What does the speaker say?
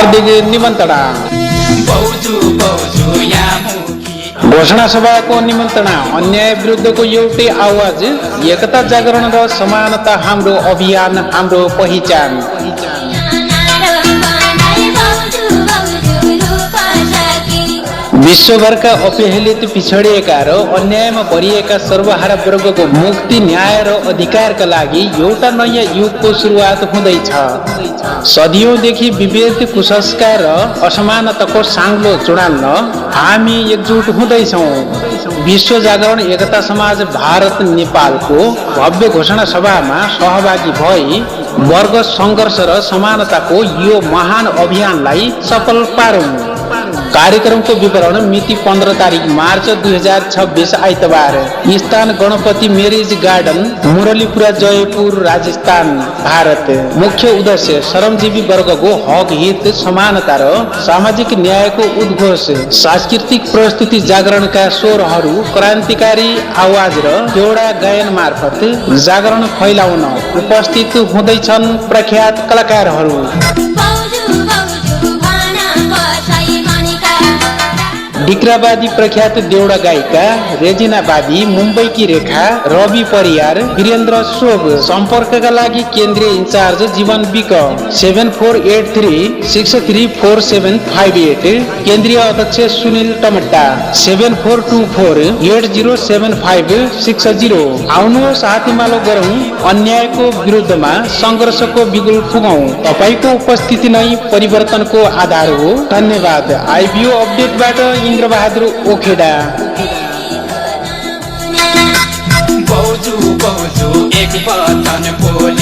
हार्दिक निमन्त्रणा। घोषणा सभाको निमन्त्रणा। अन्याय विरुद्धको एउटै आवाज, एकता जागरण र समानता हाम्रो अभियान, हाम्रो पहिचान। विश्वभरका अपहेलित, पिछडिएका र अन्यायमा भरिएका सर्वहारा वर्गको मुक्ति, न्याय र अधिकारका लागि एउटा नयाँ युगको सुरुवात हुँदैछ। सदियौंदेखि विभेद, कुसंस्कार र असमानताको साङ्लो चुडाल्न हामी एकजुट हुँदैछौँ। विश्व जागरण एकता समाज भारत नेपालको भव्य घोषणा सभामा सहभागी भई वर्ग सङ्घर्ष र समानताको यो महान अभियानलाई सफल पारौँ। कार्यक्रमको विवरण मिति 15 तारिक मार्च 2026 आइतबार। स्थान गणपति मैरिज गार्डन, मुरलीपुरा, जयपुर, राजस्थान, भारत। मुख्य उद्देश्य श्रमजीवी वर्गको हक, हित, समानता र सामाजिक न्यायको उद्घोष, सांस्कृतिक प्रस्तुति, जागरणका स्वरहरू, क्रान्तिकारी आवाज र एउटा गायन मार्फत जागरण फैलाउन उपस्थित हुँदैछन् प्रख्यात कलाकारहरू। डिक्राबादी प्रख्यात देउडा गायिका रेजिना बाबी, मुम्बईकी रेखा, रवि परियार, वीरेन्द्र सोग। सम्पर्कका लागि केन्द्रीय इन्चार्ज जीवन विक 7483634758, केन्द्रीय अध्यक्ष सुनिल टमट्टा 7424807560। आउनु हातेमालो गरौँ, अन्यायको विरुद्धमा सङ्घर्षको बिगुल फुगाउँ। तपाईको उपस्थिति नै परिवर्तनको आधार हो। धन्यवाद। आइबिओ अपडेटबाट इन्द्रबहादुर ओखेडा। एक वतन बोली।